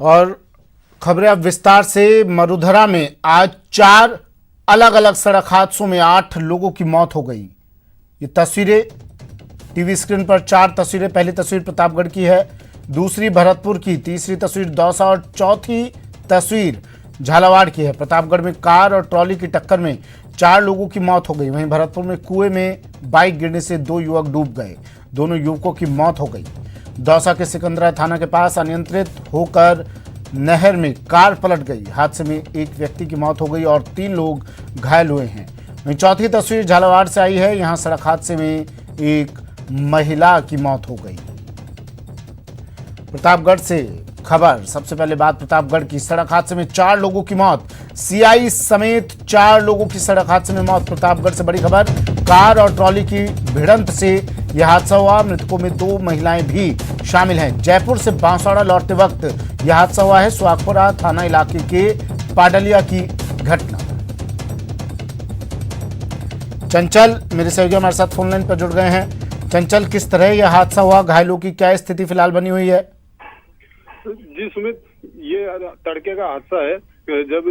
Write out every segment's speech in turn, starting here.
और खबरें अब विस्तार से। मरुधरा में आज 4 अलग अलग सड़क हादसों में 8 लोगों की मौत हो गई। ये तस्वीरें टीवी स्क्रीन पर 4 तस्वीरें। पहली तस्वीर प्रतापगढ़ की है, दूसरी भरतपुर की, तीसरी तस्वीर दौसा और चौथी तस्वीर झालावाड़ की है। प्रतापगढ़ में कार और ट्रॉली की टक्कर में 4 लोगों की मौत हो गई। वहीं भरतपुर में कुएं में बाइक गिरने से 2 युवक डूब गए, दोनों युवकों की मौत हो गई। दौसा के सिकंदरा थाना के पास अनियंत्रित होकर नहर में कार पलट गई। हादसे में एक व्यक्ति की मौत हो गई और 3 लोग घायल हुए हैं। वहीं चौथी तस्वीर झालावाड़ से आई है। यहां सड़क हादसे में एक महिला की मौत हो गई। प्रतापगढ़ से खबर, सबसे पहले बात प्रतापगढ़ की। सड़क हादसे में 4 लोगों की मौत, सीआई समेत 4 लोगों की सड़क हादसे में मौत। प्रतापगढ़ से बड़ी खबर, कार और ट्रॉली की भिड़ंत से यह हादसा हुआ। मृतकों में 2 महिलाएं भी शामिल हैं। जयपुर से बांसवाड़ा लौटते वक्त यह हादसा हुआ है। सुहागपुरा थाना इलाके के पाडलिया की घटना। चंचल मेरे सहयोगी हमारे साथ फोन लाइन पर जुड़ गए हैं। चंचल, किस तरह यह हादसा हुआ, घायलों की क्या स्थिति फिलहाल बनी हुई है? जी सुमित, ये तड़के का हादसा है जब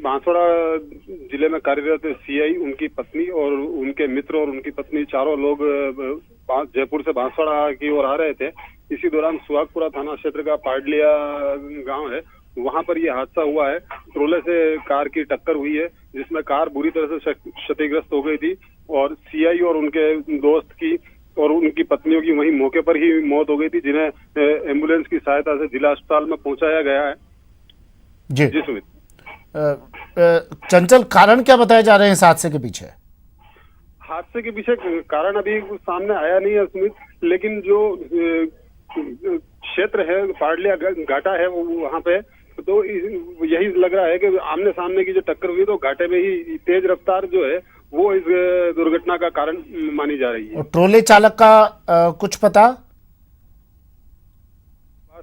बांसवाड़ा जिले में कार्यरत सीआई, उनकी पत्नी और उनके मित्र और उनकी पत्नी, चारों लोग जयपुर से बांसवाड़ा की ओर आ रहे थे। इसी दौरान सुहागपुरा थाना क्षेत्र का पाडलिया गांव है, वहां पर यह हादसा हुआ है। ट्रोले से कार की टक्कर हुई है, जिसमें कार बुरी तरह से क्षतिग्रस्त हो गई थी और सीआई और उनके दोस्त की और उनकी पत्नियों की वहीं मौके पर ही मौत हो गई थी, जिन्हें एम्बुलेंस की सहायता से जिला अस्पताल में पहुंचाया गया है। जी सुमित। चंचल, कारण क्या बताए जा रहे हैं इस हादसे के पीछे? हादसे के पीछे कारण अभी सामने आया नहीं है सुमित, लेकिन जो क्षेत्र है पाडलिया घाटा है वहां पे, तो यही लग रहा है कि आमने सामने की जो टक्कर हुई तो घाटे में ही तेज रफ्तार जो है वो इस दुर्घटना का कारण मानी जा रही है। और ट्रोले चालक का कुछ पता?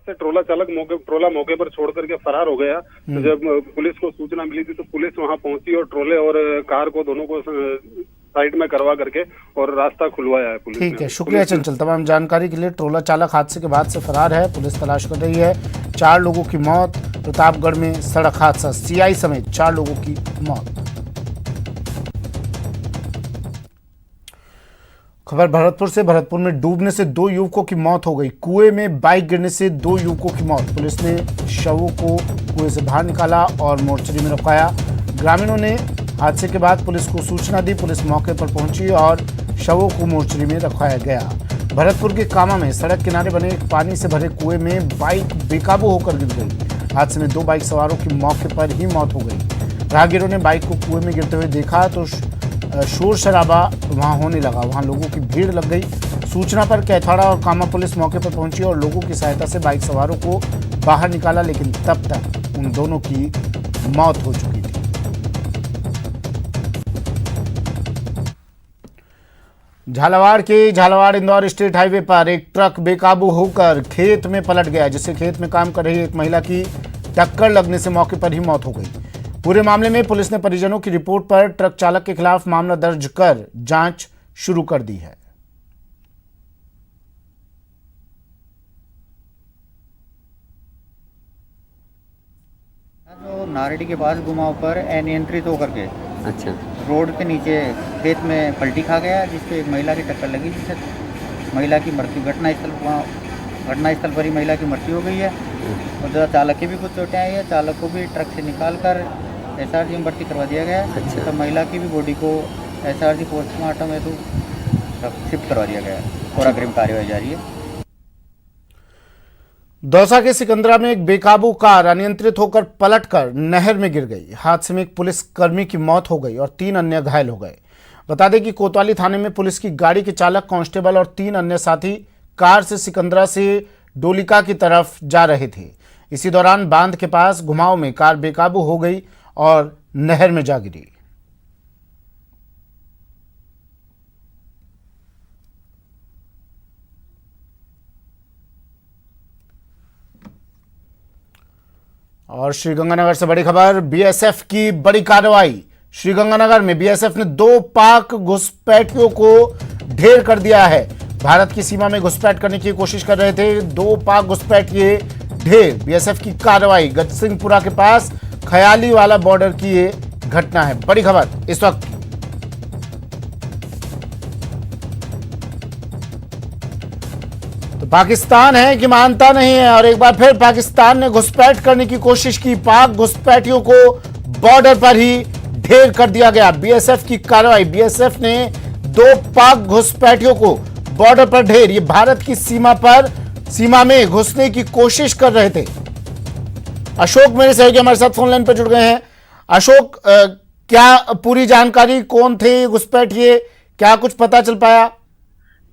से ट्रोला मौके पर छोड़ करके फरार हो गया। तो जब पुलिस को सूचना मिली थी तो पुलिस वहां पहुंची और ट्रोले और कार को दोनों को साइड में करवा करके और रास्ता खुलवाया है पुलिस। ठीक है, शुक्रिया चंचल तमाम जानकारी के लिए। ट्रोला चालक हादसे के बाद से फरार है, पुलिस तलाश कर रही है। 4 लोगों की मौत, प्रतापगढ़ में सड़क हादसा, सीआई समेत 4 लोगों की मौत। खबर भरतपुर से। भरतपुर में डूबने से 2 युवकों की मौत हो गई। कुएं में बाइक गिरने से 2 युवकों की मौत। पुलिस ने शवों को कुएं से बाहर निकाला और मोर्चरी में रखवाया। ग्रामीणों ने हादसे के बाद पुलिस को सूचना दी। पुलिस मौके पर पहुंची और शवों को मोर्चरी में रखवाया गया। भरतपुर के कामा में सड़क किनारे बने पानी से भरे कुएं में बाइक बेकाबू होकर गिर गई। हादसे में 2 बाइक सवारों की मौके पर ही मौत हो गई। राहगीरों ने बाइक को कुएं में गिरते हुए देखा तो शोर शराबा वहां होने लगा। वहां लोगों की भीड़ लग गई। सूचना पर कैथाड़ा और कामा पुलिस मौके पर पहुंची और लोगों की सहायता से बाइक सवारों को बाहर निकाला, लेकिन तब तक उन दोनों की मौत हो चुकी थी। झालावाड़ इंदौर स्टेट हाईवे पर एक ट्रक बेकाबू होकर खेत में पलट गया, जिससे खेत में काम कर रही एक महिला की टक्कर लगने से मौके पर ही मौत हो गई। पूरे मामले में पुलिस ने परिजनों की रिपोर्ट पर ट्रक चालक के खिलाफ मामला दर्ज कर जांच शुरू कर दी है। जो नारेडी के पास घुमाव पर अनियंत्रित होकर के अच्छा रोड के नीचे खेत में पलटी खा गया, जिससे एक महिला की टक्कर लगी, जिससे महिला की मृत्यु घटनास्थल पर ही महिला की मृत्यु हो गई है। और चालक की भी कुछ चोटें आई है। चालक को भी ट्रक से निकालकर एसआरजी में भर्ती करवा दिया गया है। अच्छा। तो महिला की भी बॉडी को एसआरजी पोस्टमार्टम हेतु शिफ्ट करवा दिया गया है और अग्रिम कार्यवाही जारी है। दौसा के सिकंदरा में एक बेकाबू कार अनियंत्रित होकर पलटकर नहर में गिर गई। हादसे में एक पुलिस कर्मी की मौत हो गई और 3 अन्य घायल हो गए। बता दें कि कोतवाली थाने में पुलिस की गाड़ी के चालक, कांस्टेबल और 3 अन्य साथी कार से सिकंदरा से डोलिका की तरफ जा रहे थे। इसी दौरान बांध के पास घुमाव में कार बेकाबू हो गई और नहर में जा गिरी। और श्रीगंगानगर से बड़ी खबर, बीएसएफ की बड़ी कार्रवाई। श्रीगंगानगर में बीएसएफ ने 2 पाक घुसपैठियों को ढेर कर दिया है। भारत की सीमा में घुसपैठ करने की कोशिश कर रहे थे 2 पाक घुसपैठिए ढेर। बीएसएफ की कार्रवाई गजसिंहपुरा के पास खयाली वाला बॉर्डर की ये घटना है। बड़ी खबर इस वक्त। तो पाकिस्तान है कि मानता नहीं है, और एक बार फिर पाकिस्तान ने घुसपैठ करने की कोशिश की। पाक घुसपैठियों को बॉर्डर पर ही ढेर कर दिया गया। बीएसएफ की कार्रवाई, बीएसएफ ने 2 पाक घुसपैठियों को बॉर्डर पर ढेर। ये भारत की सीमा में घुसने की कोशिश कर रहे थे। अशोक मेरे सहयोगी हमारे साथ फोन लाइन पर जुड़ गए हैं। अशोक, क्या पूरी जानकारी, कौन थे घुसपैठिए, क्या कुछ पता चल पाया?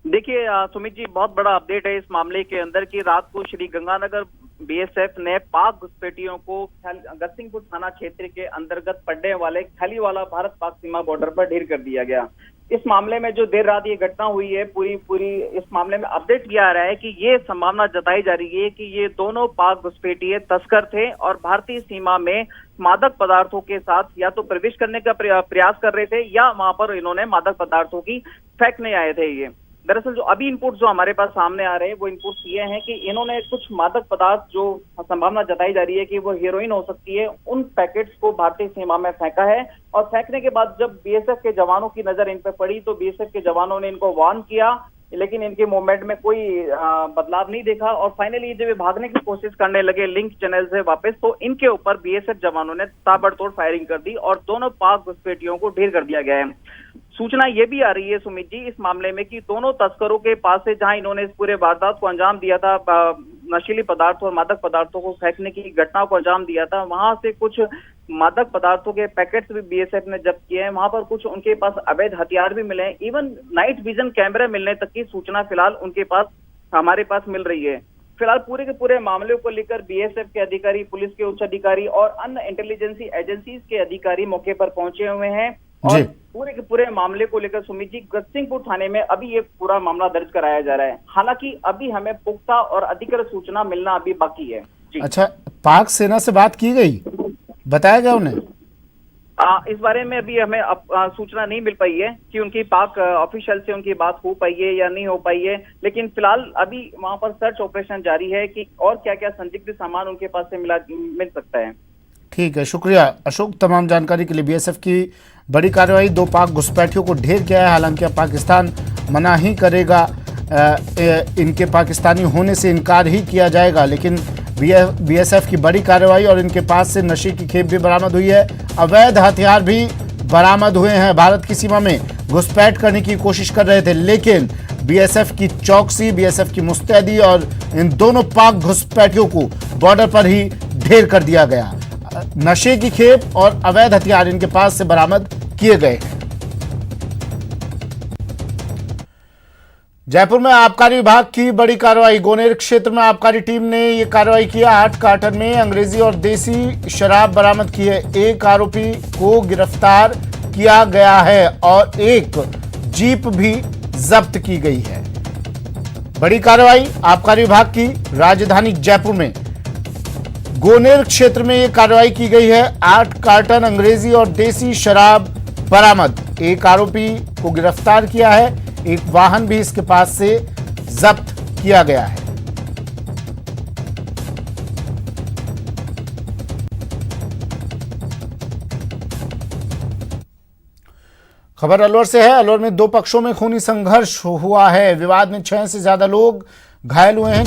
देखिए सुमित जी, बहुत बड़ा अपडेट है इस मामले के अंदर कि रात को श्री गंगानगर बीएसएफ ने पाक घुसपैठियों को गजसिंहपुर थाना क्षेत्र के अंतर्गत पड़ने वाले खलीवाला भारत पाक सीमा बॉर्डर पर ढेर कर दिया गया। इस मामले में जो देर रात ये घटना हुई है, पूरी इस मामले में अपडेट किया आ रहा है कि ये संभावना जताई जा रही है कि ये दोनों पाक घुसपैठिए तस्कर थे और भारतीय सीमा में मादक पदार्थों के साथ या तो प्रवेश करने का प्रयास कर रहे थे या वहां पर इन्होंने मादक पदार्थों की फेंकने आए थे। ये दरअसल जो अभी इनपुट जो हमारे पास सामने आ रहे हैं वो इनपुट्स ये हैं कि इन्होंने कुछ मादक पदार्थ, जो संभावना जताई जा रही है कि वो हेरोइन हो सकती है, उन पैकेट्स को भारतीय सीमा में फेंका है। और फेंकने के बाद जब बीएसएफ के जवानों की नजर इन पर पड़ी तो बीएसएफ के जवानों ने इनको वार्न किया, लेकिन इनके मूवमेंट में कोई बदलाव नहीं देखा। और फाइनली जब ये भागने की कोशिश करने लगे लिंक चैनल से वापस, तो इनके ऊपर बीएसएफ जवानों ने ताबड़तोड़ फायरिंग कर दी और दोनों पाक घुसपैठियों को ढेर कर दिया गया है। सूचना ये भी आ रही है सुमित जी इस मामले में कि दोनों तस्करों के पास से, जहां इन्होंने इस पूरे वारदात को अंजाम दिया था, नशीली पदार्थों और मादक पदार्थों को फेंकने की घटना को अंजाम दिया था, वहां से कुछ मादक पदार्थों के पैकेट्स भी बीएसएफ ने जब्त किए हैं। वहां पर कुछ उनके पास अवैध हथियार भी मिले हैं। इवन नाइट विजन कैमरे मिलने तक की सूचना फिलहाल उनके पास, हमारे पास मिल रही है। फिलहाल पूरे के पूरे मामले को लेकर बीएसएफ के अधिकारी, पुलिस के उच्च अधिकारी और अन्य इंटेलिजेंसी एजेंसीज के अधिकारी मौके पर पहुंचे हुए हैं। और पूरे के पूरे मामले को लेकर सुमित जी, गजसिंहपुर थाने में अभी ये पूरा मामला दर्ज कराया जा रहा है। हालांकि अभी हमें पुख्ता और अधिकृत सूचना मिलना अभी बाकी है जी। अच्छा, पाक सेना से बात की गई, बताया गया उन्हें? इस बारे में अभी हमें सूचना नहीं मिल पाई है कि उनकी पाक ऑफिशियल से उनकी बात हो पाई है या नहीं हो पाई है, लेकिन फिलहाल अभी वहां पर सर्च ऑपरेशन जारी है कि और क्या क्या संदिग्ध सामान उनके पास से मिल सकता है। ठीक है, शुक्रिया अशोक तमाम जानकारी के लिए। बीएसएफ की बड़ी कार्रवाई, 2 पाक घुसपैठियों को ढेर किया है। हालांकि अब पाकिस्तान मना ही करेगा, इनके पाकिस्तानी होने से इनकार ही किया जाएगा, लेकिन बीएसएफ की बड़ी कार्रवाई और इनके पास से नशे की खेप भी बरामद हुई है, अवैध हथियार भी बरामद हुए हैं। भारत की सीमा में घुसपैठ करने की कोशिश कर रहे थे, लेकिन बीएसएफ की चौकसी, बीएसएफ की मुस्तैदी और इन दोनों पाक घुसपैठियों को बॉर्डर पर ही ढेर कर दिया गया। नशे की खेप और अवैध हथियार इनके पास से बरामद किए गए हैं। जयपुर में आबकारी विभाग की बड़ी कार्रवाई, गोनेर क्षेत्र में आबकारी टीम ने यह कार्रवाई किया। 8 कार्टन में अंग्रेजी और देसी शराब बरामद की है। 1 आरोपी को गिरफ्तार किया गया है और 1 जीप भी जब्त की गई है। बड़ी कार्रवाई आबकारी विभाग की राजधानी जयपुर में गोनेर क्षेत्र में यह कार्रवाई की गई है। 8 कार्टन अंग्रेजी और देसी शराब बरामद, 1 आरोपी को गिरफ्तार किया है, 1 वाहन भी इसके पास से जब्त किया गया है। खबर अलवर से है। अलवर में 2 पक्षों में खूनी संघर्ष हुआ है। विवाद में 6 से ज्यादा लोग घायल हुए हैं।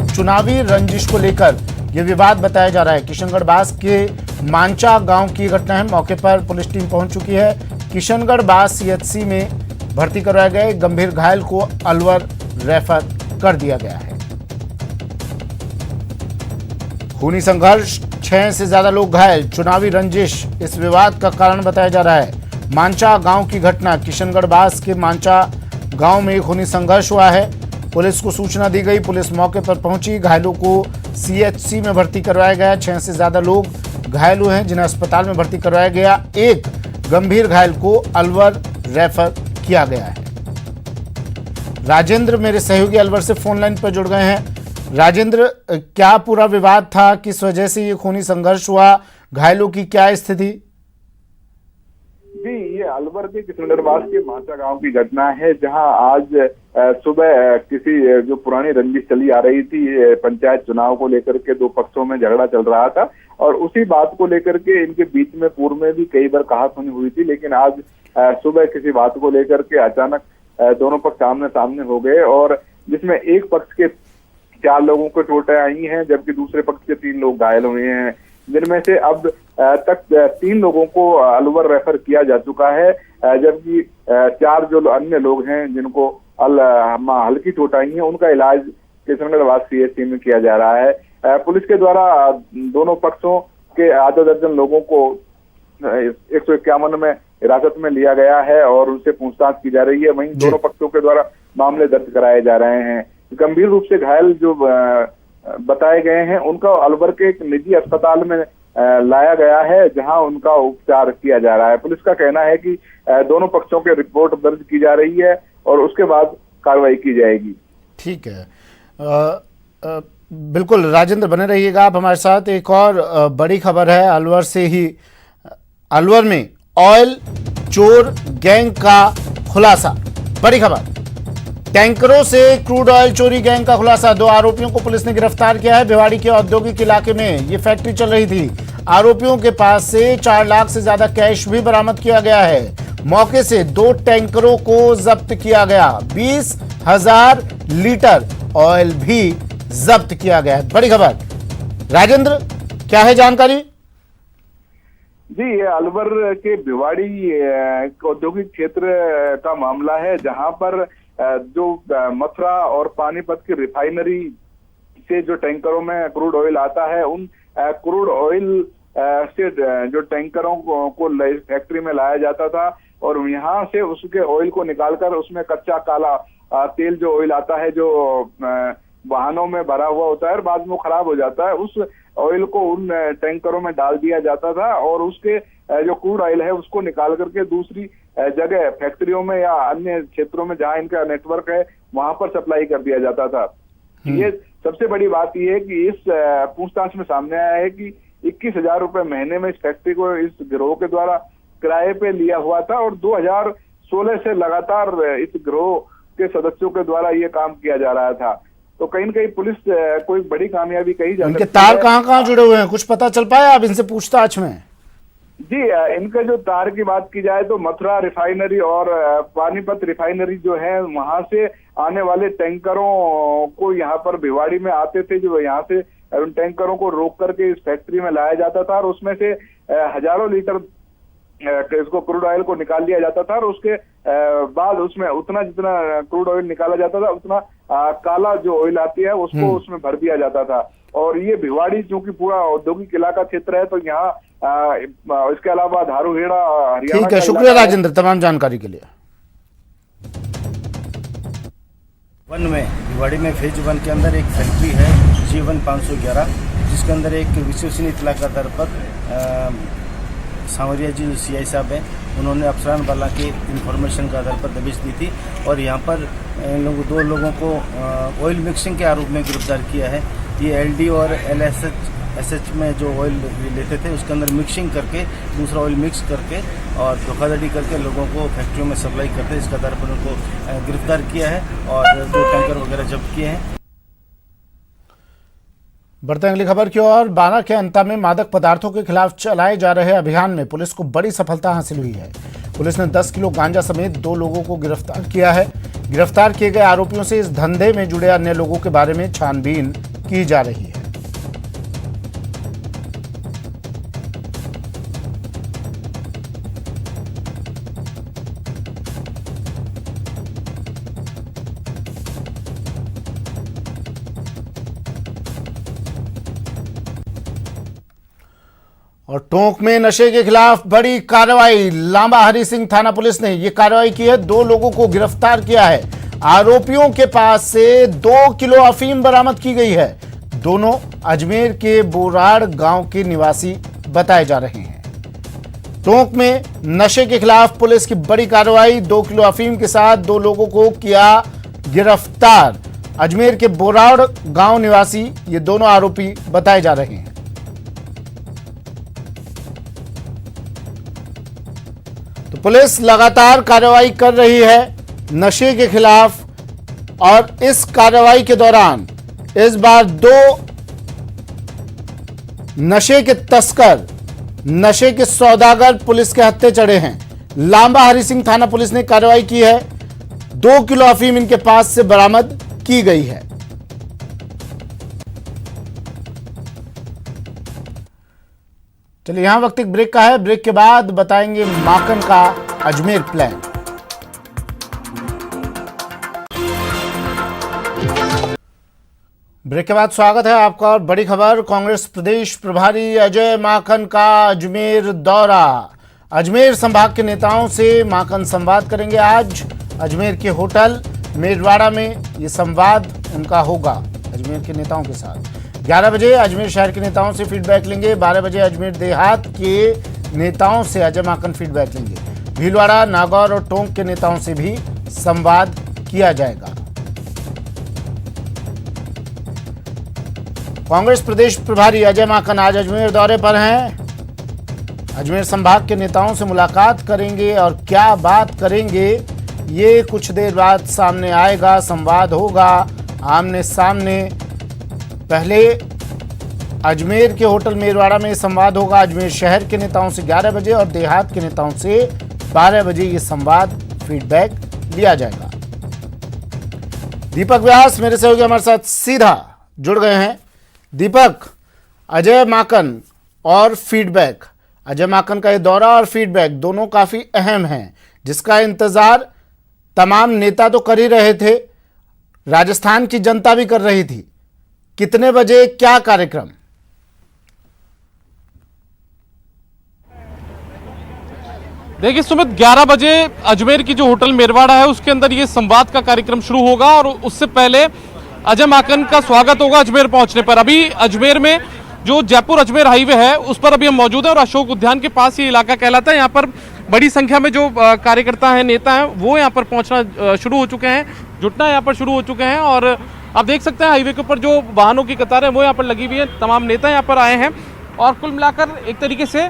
चुनावी रंजिश को लेकर यह विवाद बताया जा रहा है। किशनगढ़ बास के मांचा गांव की घटना है। मौके पर पुलिस टीम पहुंच चुकी है। किशनगढ़ बास सीएचसी में भर्ती करवाया गया। गंभीर घायल को अलवर रेफर कर दिया गया है। खूनी संघर्ष, 6 से ज्यादा लोग घायल, चुनावी रंजिश इस विवाद का कारण बताया जा रहा है। मांचा गांव की घटना, किशनगढ़ बास के मांचा गांव में खूनी संघर्ष हुआ है। पुलिस को सूचना दी गई, पुलिस मौके पर पहुंची, घायलों को सीएचसी में भर्ती करवाया गया। 6 से ज्यादा लोग घायल हुए हैं जिन्हें अस्पताल में भर्ती करवाया गया। 1 गंभीर घायल को अलवर रेफर किया गया है। राजेंद्र मेरे सहयोगी अलवर से फोन लाइन पर जुड़ गए हैं। राजेंद्र, क्या पूरा विवाद था, किस वजह से ये खूनी संघर्ष हुआ, घायलों की क्या स्थिति? जी, ये अलवर के किशनगढ़ बास के माचा गांव की घटना है, जहां आज सुबह किसी जो पुरानी रंजिश चली आ रही थी पंचायत चुनाव को लेकर के, दो पक्षों में झगड़ा चल रहा था और उसी बात को लेकर के इनके बीच में पूर्व में भी कई बार कहासुनी हुई थी, लेकिन आज सुबह किसी बात को लेकर के अचानक दोनों पक्ष आमने सामने हो गए और जिसमें एक पक्ष के 4 लोगों को चोटें आई हैं जबकि दूसरे पक्ष के 3 लोग घायल हुए हैं, जिनमें से अब तक 3 लोगों को अलवर रेफर किया जा चुका है, जबकि 4 जो अन्य लोग हैं जिनको हल्की चोट आई है उनका इलाज किशनगढ़ CHC में किया जा रहा है। पुलिस के द्वारा दोनों पक्षों के आधा दर्जन लोगों को 151 में हिरासत में लिया गया है और उनसे पूछताछ की जा रही है। वहीं दोनों पक्षों के द्वारा मामले दर्ज कराए जा रहे हैं। गंभीर रूप से घायल जो बताए गए हैं उनका अलवर के एक निजी अस्पताल में लाया गया है जहां उनका उपचार किया जा रहा है। पुलिस का कहना है कि दोनों पक्षों के रिपोर्ट दर्ज की जा रही है और उसके बाद कार्रवाई की जाएगी। ठीक है, बिल्कुल राजेंद्र बने रहिएगा आप हमारे साथ। एक और बड़ी खबर है अलवर से ही। अलवर में ऑयल चोर गैंग का खुलासा, बड़ी खबर। टैंकरों से क्रूड ऑयल चोरी गैंग का खुलासा, 2 आरोपियों को पुलिस ने गिरफ्तार किया है। भिवाड़ी के औद्योगिक इलाके में ये फैक्ट्री चल रही थी। आरोपियों के पास से 4 लाख से ज्यादा कैश भी बरामद किया गया है। मौके से 2 टैंकरों को जब्त किया गया, 20,000 लीटर ऑयल भी जब्त किया गया है। बड़ी खबर राजेंद्र, क्या है जानकारी? जी, ये अलवर के भिवाड़ी औद्योगिक क्षेत्र का मामला है जहां पर जो मथुरा और पानीपत की रिफाइनरी से जो टैंकरों में क्रूड ऑयल आता है उन क्रूड ऑयल से जो टैंकरों को फैक्ट्री में लाया जाता था और यहाँ से उसके ऑयल को निकालकर उसमें कच्चा काला तेल जो ऑयल आता है जो वाहनों में भरा हुआ होता है और बाद में वो खराब हो जाता है, उस ऑयल को उन टैंकरों में डाल दिया जाता था और उसके जो क्रूड ऑयल है उसको निकाल करके दूसरी जगह फैक्ट्रियों में या अन्य क्षेत्रों में जहां इनका नेटवर्क है वहां पर सप्लाई कर दिया जाता था। ये सबसे बड़ी बात यह है कि इस पूछताछ में सामने आया है कि 21,000 रुपए महीने में इस फैक्ट्री को इस गिरोह के द्वारा किराए पे लिया हुआ था और 2016 से लगातार इस गिरोह के सदस्यों के द्वारा ये काम किया जा रहा था। तो कहीं न कहीं पुलिस कोई बड़ी कामयाबी कही जा सकती है। इनके तार कहाँ जुड़े हुए हैं, कुछ पता चल पाया अब इनसे पूछताछ में? जी, इनका जो तार की बात की जाए तो मथुरा रिफाइनरी और पानीपत रिफाइनरी जो है वहां से आने वाले टैंकरों को यहाँ पर भिवाड़ी में आते थे, जो यहाँ से उन टैंकरों को रोक करके इस फैक्ट्री में लाया जाता था और उसमें से हजारों लीटर इसको क्रूड ऑयल को निकाल लिया जाता था और उसके बाद उसमें उतना जितना क्रूड ऑयल निकाला जाता था उतना काला जो ऑयल आती है उसको उसमें भर दिया जाता था। और ये भिवाड़ी चूंकि पूरा औद्योगिक इलाका क्षेत्र है तो यहाँ इसके अलावा धारूहेड़ा हरियाणा। ठीक है, शुक्रिया राजेंद्र तमाम जानकारी के लिए। वन में भिवाड़ी में फेज 1 के अंदर एक फैक्ट्री है G1 511 जिसके अंदर एक विश्वसनीय इत्तला के आधार पर सांवरिया जी CI साहब हैं, उन्होंने अफसरान वाला के इंफॉर्मेशन के आधार पर दबिश दी थी और यहाँ पर इन लोगों 2 लोगों को ऑयल मिक्सिंग के आरोप में गिरफ्तार किया है। ये LD और LSH में जो ऑयल लेते थे उसके अंदर मिक्सिंग करके दूसरा ऑयल मिक्स करके और धोखाधड़ी करके लोगों को फैक्ट्रियों में सप्लाई करते, इसके आधार पर उनको गिरफ्तार किया है और 2 टैंकर वगैरह जब्त किए हैं। बढ़ते हैं अगली खबर की ओर। बारा के अंता में मादक पदार्थों के खिलाफ चलाए जा रहे अभियान में पुलिस को बड़ी सफलता हासिल हुई है। पुलिस ने 10 किलो गांजा समेत 2 लोगों को गिरफ्तार किया है। गिरफ्तार किए गए आरोपियों से इस धंधे में जुड़े अन्य लोगों के बारे में छानबीन की जा रही है। और टोंक में नशे के खिलाफ बड़ी कार्रवाई, लांबा हरि सिंह थाना पुलिस ने यह कार्रवाई की है। 2 लोगों को गिरफ्तार किया है। आरोपियों के पास से 2 किलो अफीम बरामद की गई है। दोनों अजमेर के बोराड़ गांव के निवासी बताए जा रहे हैं। टोंक में नशे के खिलाफ पुलिस की बड़ी कार्रवाई, 2 किलो अफीम के साथ 2 लोगों को किया गिरफ्तार। अजमेर के बोराड़ गांव निवासी ये दोनों आरोपी बताए जा रहे हैं। तो पुलिस लगातार कार्रवाई कर रही है नशे के खिलाफ। और इस कार्रवाई के दौरान इस बार 2 नशे के तस्कर, नशे के सौदागर पुलिस के हत्थे चढ़े हैं। लांबा हरि सिंह थाना पुलिस ने कार्रवाई की है। 2 किलो अफीम इनके पास से बरामद की गई है। चलिए यहां वक्त एक ब्रेक का है। ब्रेक के बाद बताएंगे माकन का अजमेर प्लान। ब्रेक के बाद स्वागत है आपका। और बड़ी खबर, कांग्रेस प्रदेश प्रभारी अजय माकन का अजमेर दौरा। अजमेर संभाग के नेताओं से माकन संवाद करेंगे। आज अजमेर के होटल मेरवाड़ा में ये संवाद उनका होगा अजमेर के नेताओं के साथ। 11 बजे अजमेर शहर के नेताओं से फीडबैक लेंगे। 12 बजे अजमेर देहात के नेताओं से अजय माकन फीडबैक लेंगे। भीलवाड़ा, नागौर और टोंक के नेताओं से भी संवाद किया जाएगा। कांग्रेस प्रदेश प्रभारी अजय माकन आज अजमेर दौरे पर हैं। अजमेर संभाग के नेताओं से मुलाकात करेंगे और क्या बात करेंगे ये कुछ देर बाद सामने आएगा। संवाद होगा आमने सामने। पहले अजमेर के होटल मेरवाड़ा में संवाद होगा अजमेर शहर के नेताओं से 11 बजे और देहात के नेताओं से 12 बजे ये संवाद फीडबैक लिया जाएगा। दीपक व्यास मेरे सहयोगी हमारे साथ सीधा जुड़ गए हैं। दीपक, अजय माकन और फीडबैक, अजय माकन का ये दौरा और फीडबैक दोनों काफी अहम हैं, जिसका इंतजार तमाम नेता तो कर ही रहे थे, राजस्थान की जनता भी कर रही थी। कितने बजे, क्या कार्यक्रम? देखिए सुमित, 11 बजे अजमेर की जो होटल मेरवाड़ा है उसके अंदर ये संवाद का कार्यक्रम शुरू होगा और उससे पहले अजय माकन का स्वागत होगा अजमेर पहुंचने पर। अभी अजमेर में जो जयपुर अजमेर हाईवे है उस पर अभी हम मौजूद हैं और अशोक उद्यान के पास ये इलाका कहलाता है। यहाँ पर बड़ी संख्या में जो कार्यकर्ता हैं, नेता हैं, वो यहाँ पर पहुंचना शुरू हो चुके हैं, जुटना यहाँ पर शुरू हो चुके हैं। और आप देख सकते हैं हाईवे के ऊपर जो वाहनों की कतारें वो यहाँ पर लगी हुई है। तमाम नेता यहाँ पर आए हैं और कुल मिलाकर एक तरीके से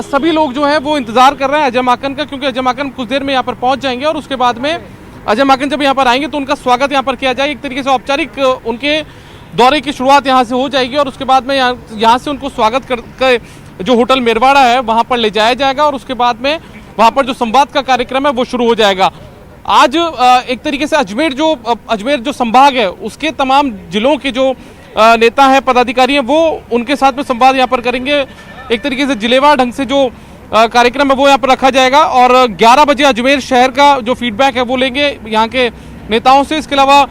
सभी लोग जो हैं वो इंतजार कर रहे हैं अजय माकन का, क्योंकि अजय माकन कुछ देर में यहाँ पर पहुंच जाएंगे और उसके बाद में अजय माकन जब यहाँ पर आएंगे तो उनका स्वागत यहाँ पर किया जाएगा। एक तरीके से औपचारिक उनके दौरे की शुरुआत यहाँ से हो जाएगी और उसके बाद में यहाँ से उनको स्वागत कर जो होटल मेरवाड़ा है वहाँ पर ले जाया जाएगा और उसके बाद में वहाँ पर जो संवाद का कार्यक्रम है वो शुरू हो जाएगा। आज एक तरीके से अजमेर जो संभाग है उसके तमाम जिलों के जो नेता हैं, पदाधिकारी हैं, वो उनके साथ में संवाद यहाँ पर करेंगे। एक तरीके से जिलेवार ढंग से जो कार्यक्रम है वो यहाँ पर रखा जाएगा और 11 बजे अजमेर शहर का जो फीडबैक है वो लेंगे यहाँ के नेताओं से। इसके अलावा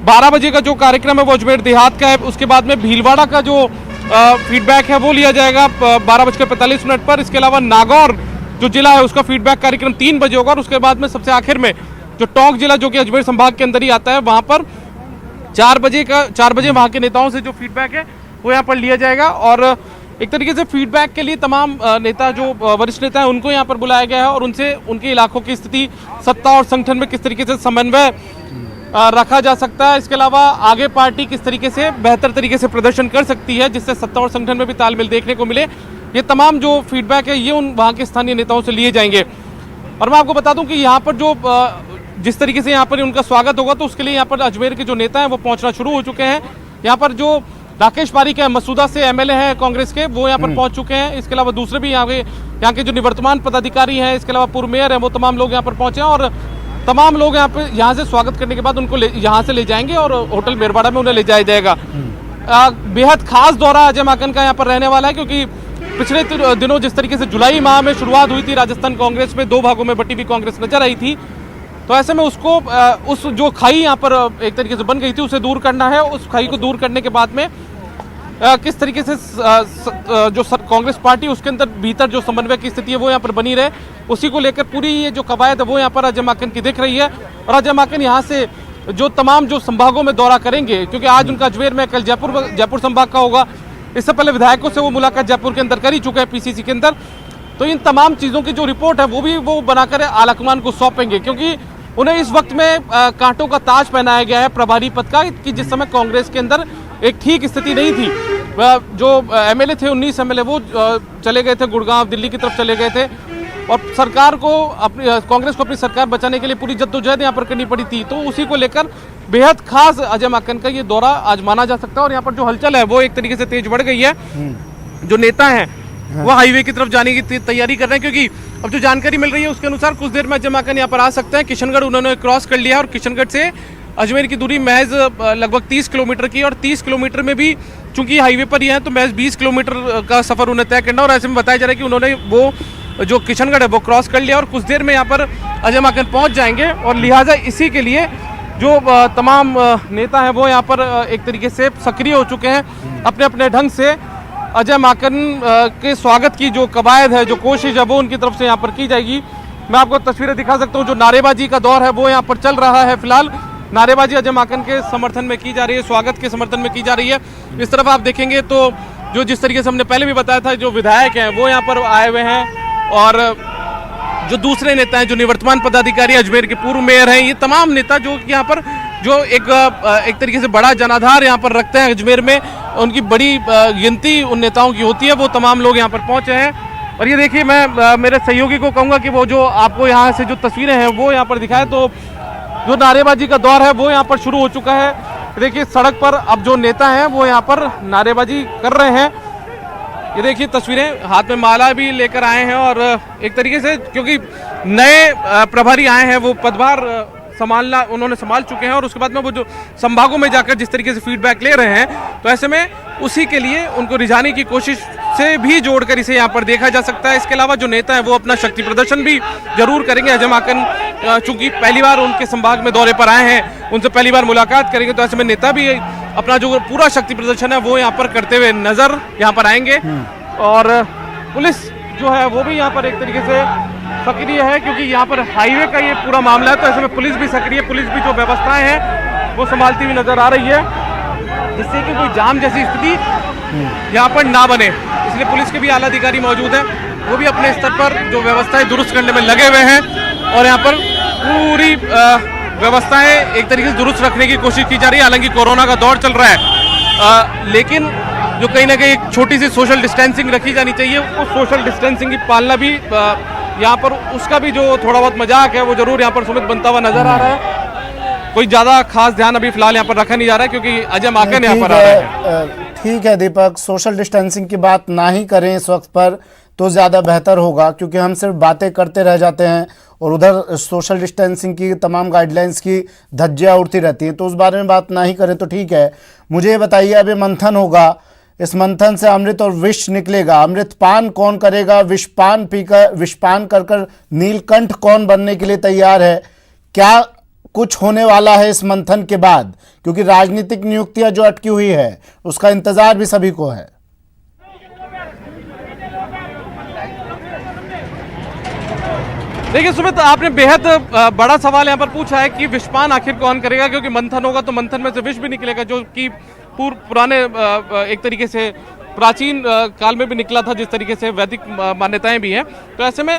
12 बजे का जो कार्यक्रम है वो अजमेर देहात का है। उसके बाद में भीलवाड़ा का जो फीडबैक है वो लिया जाएगा 12:45 पर। इसके अलावा नागौर जो जिला है उसका फीडबैक कार्यक्रम 3 बजे होगा और उसके बाद में सबसे आखिर में जो टोंक जिला जो कि अजमेर संभाग के अंदर ही आता है वहाँ पर 4 बजे वहाँ के नेताओं से जो फीडबैक है वो यहाँ पर लिया जाएगा। और एक तरीके से फीडबैक के लिए तमाम नेता जो वरिष्ठ नेता हैं उनको यहाँ पर बुलाया गया है और उनसे उनके इलाकों की स्थिति, सत्ता और संगठन में किस तरीके से समन्वय रखा जा सकता है, इसके अलावा आगे पार्टी किस तरीके से बेहतर तरीके से प्रदर्शन कर सकती है जिससे सत्ता और संगठन में भी तालमेल देखने को मिले, ये तमाम जो फीडबैक है ये उन वहाँ के स्थानीय नेताओं से लिए जाएंगे। और मैं आपको बता दूं कि यहाँ पर जो जिस तरीके से यहाँ पर उनका स्वागत होगा तो उसके लिए यहाँ पर अजमेर के जो नेता हैं वो पहुँचना शुरू हो चुके हैं। यहाँ पर जो राकेश पारीक है, मसूदा से एमएलए हैं कांग्रेस के, वो यहाँ पर पहुंच चुके हैं। इसके अलावा दूसरे भी यहाँ के जो निवर्तमान पदाधिकारी हैं, इसके अलावा पूर्व मेयर हैं, वो तमाम लोग यहाँ पर पहुंचे हैं और तमाम लोग यहाँ से स्वागत करने के बाद उनको यहाँ से ले जाएंगे और होटल मेरवाड़ा में उन्हें ले जाया जाएगा। बेहद खास दौरा अजय माकन का यहाँ पर रहने वाला है, क्योंकि पिछले दिनों जिस तरीके से जुलाई माह में शुरुआत हुई थी राजस्थान कांग्रेस में, 2 भागों में बटी हुई कांग्रेस नजर आई थी, तो ऐसे में उसको उस जो खाई यहाँ पर एक तरीके से बन गई थी उसे दूर करना है। उस खाई को दूर करने के बाद में किस तरीके से जो कांग्रेस पार्टी उसके अंदर भीतर जो समन्वय की स्थिति है वो यहाँ पर बनी रहे, उसी को लेकर पूरी ये जो कवायद है वो यहाँ पर अजय माकन की दिख रही है। और अजय माकन यहाँ से जो तमाम जो संभागों में दौरा करेंगे, क्योंकि आज उनका अजमेर में, कल जयपुर संभाग का होगा, इससे पहले विधायकों से वो मुलाकात जयपुर के अंदर कर ही चुके हैं पीसीसी के अंदर, तो इन तमाम चीज़ों की जो रिपोर्ट है वो बनाकर आलाकमान को सौंपेंगे, क्योंकि उन्हें इस वक्त में कांटों का ताज पहनाया गया है प्रभारी पद का, कि जिस समय कांग्रेस के अंदर एक ठीक स्थिति नहीं थी। जो एमएलए थे 19 एमएलए वो चले गए थे गुड़गांव, दिल्ली की तरफ चले गए थे, और सरकार को अपनी कांग्रेस को अपनी सरकार बचाने के लिए पूरी जद्दोजहद यहाँ पर करनी पड़ी थी। तो उसी को लेकर बेहद खास अजय माकन का ये दौरा आज माना जा सकता है। और यहाँ पर जो हलचल है वो एक तरीके से तेज बढ़ गई है। जो नेता हैं वो हाईवे की तरफ जाने की तैयारी कर रहे हैं, क्योंकि अब जो जानकारी मिल रही है उसके अनुसार कुछ देर में अजय माकन यहाँ पर आ सकते हैं। किशनगढ़ उन्होंने क्रॉस कर लिया और किशनगढ़ से अजमेर की दूरी महज लगभग 30 किलोमीटर की, और 30 किलोमीटर में भी चूंकि हाईवे पर ही है तो महज 20 किलोमीटर का सफर उन्हें तय करना। और ऐसे में बताया जा रहा है कि उन्होंने वो जो किशनगढ़ है वो क्रॉस कर लिया और कुछ देर में यहाँ पर अजय माकन पहुँच जाएंगे। और लिहाजा इसी के लिए जो तमाम नेता हैं वो यहाँ पर एक तरीके से सक्रिय हो चुके हैं। अपने अपने ढंग से अजय माकन के स्वागत की जो कवायद है, जो कोशिश है वो उनकी तरफ से यहाँ पर की जाएगी। मैं आपको तस्वीरें दिखा सकता हूँ। जो नारेबाजी का दौर है वो यहाँ पर चल रहा है। फिलहाल नारेबाजी अजय माकन के समर्थन में की जा रही है, स्वागत के समर्थन में की जा रही है। इस तरफ आप देखेंगे तो जो जिस तरीके से हमने पहले भी बताया था, जो विधायक हैं वो यहाँ पर आए हुए हैं, और जो दूसरे नेता हैं, जो निवर्तमान पदाधिकारी अजमेर के पूर्व मेयर हैं, ये तमाम नेता जो यहाँ पर जो एक तरीके से बड़ा जनाधार यहाँ पर रखते हैं अजमेर में, उनकी बड़ी गिनती उन नेताओं की होती है, वो तमाम लोग यहाँ पर पहुँचे हैं। और ये देखिए, मैं मेरे सहयोगी को कहूँगा कि वो जो आपको यहाँ से जो तस्वीरें हैं वो यहाँ पर दिखाए, तो जो नारेबाजी का दौर है वो यहाँ पर शुरू हो चुका है। देखिए सड़क पर अब जो नेता हैं वो यहाँ पर नारेबाजी कर रहे हैं। ये देखिए तस्वीरें, हाथ में माला भी लेकर आए हैं, और एक तरीके से क्योंकि नए प्रभारी आए हैं वो पदभार संभालना उन्होंने संभाल चुके हैं, और उसके बाद में वो जो संभागों में जाकर जिस तरीके से फीडबैक ले रहे हैं, तो ऐसे में उसी के लिए उनको रिझाने की कोशिश से भी जोड़कर इसे यहाँ पर देखा जा सकता है। इसके अलावा जो नेता है वो अपना शक्ति प्रदर्शन भी जरूर करेंगे। अजय माकन चूंकि पहली बार उनके संभाग में दौरे पर आए हैं, उनसे पहली बार मुलाकात करेंगे, तो ऐसे में नेता भी अपना जो पूरा शक्ति प्रदर्शन है वो यहाँ पर करते हुए नजर यहाँ पर आएंगे। और पुलिस जो है वो भी यहाँ पर एक तरीके से सक्रिय है, क्योंकि यहाँ पर हाईवे का ये पूरा मामला है, तो ऐसे में पुलिस भी सक्रिय, पुलिस भी जो व्यवस्थाएं हैं वो संभालती हुई नजर आ रही है, जिससे कि कोई जाम जैसी स्थिति यहाँ पर ना बने। इसलिए पुलिस के भी आला अधिकारी मौजूद हैं, वो भी अपने स्तर पर जो व्यवस्थाएं दुरुस्त करने में लगे हुए हैं, और यहाँ पर पूरी व्यवस्थाएं एक तरीके से दुरुस्त रखने की कोशिश की जा रही है। हालांकि कोरोना का दौर चल रहा है, लेकिन जो कहीं ना कहीं एक छोटी सी सोशल डिस्टेंसिंग रखी जानी चाहिए, उस सोशल डिस्टेंसिंग की पालना भी यहाँ पर, उसका भी जो थोड़ा बहुत मजाक है वो जरूर यहाँ पर सुमित बनता हुआ नजर आ रहा है। कोई ज्यादा खास ध्यान अभी फिलहाल यहाँ पर रखा नहीं जा रहा है, क्योंकि अजय माकन यहाँ पर आ रहे हैं। ठीक है दीपक, सोशल डिस्टेंसिंग की बात ना ही करें इस वक्त पर तो ज़्यादा बेहतर होगा, क्योंकि हम सिर्फ बातें करते रह जाते हैं और उधर सोशल डिस्टेंसिंग की तमाम गाइडलाइंस की धज्जियाँ उड़ती रहती हैं, तो उस बारे में बात ना ही करें तो ठीक है। मुझे ये बताइए, अभी मंथन होगा, इस मंथन से अमृत और विष निकलेगा, अमृत पान कौन करेगा, विषपान कर नीलकंठ कौन बनने के लिए तैयार है, क्या कुछ होने वाला है इस मंथन के बाद, क्योंकि राजनीतिक नियुक्तियां जो अटकी हुई है उसका इंतजार भी सभी को है। देखिए सुमित, आपने बेहद बड़ा सवाल यहाँ पर पूछा है कि विषपान आखिर कौन करेगा, क्योंकि मंथन होगा तो मंथन में से विष भी निकलेगा, जो कि पुराने एक तरीके से प्राचीन काल में भी निकला था, जिस तरीके से वैदिक मान्यताएं भी हैं। तो ऐसे में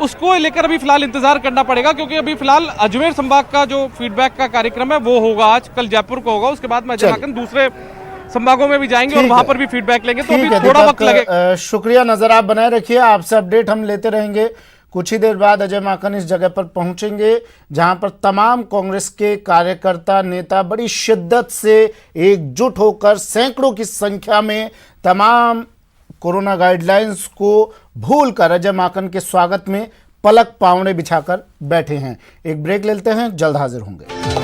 उसको लेकर अभी फिलहाल इंतजार करना पड़ेगा, क्योंकि अभी फिलहाल अजमेर संभाग का जो फीडबैक का कार्यक्रम है वो होगा आज, कल जयपुर को होगा, उसके बाद में अजय माकन दूसरे संभागों में भी जाएंगे और वहां पर भी फीडबैक लेंगे, तो अभी थोड़ा वक्त लगेगा। शुक्रिया, नजर आप बनाए रखिए, आपसे अपडेट हम लेते रहेंगे। कुछ ही देर बाद अजय माकन इस जगह पर पहुंचेंगे जहां पर तमाम कांग्रेस के कार्यकर्ता नेता बड़ी शिद्दत से एकजुट होकर सैकड़ों की संख्या में तमाम कोरोना गाइडलाइंस को भूलकर अजय माकन के स्वागत में पलक पावड़े बिछाकर बैठे हैं। एक ब्रेक लेते हैं, जल्द हाजिर होंगे।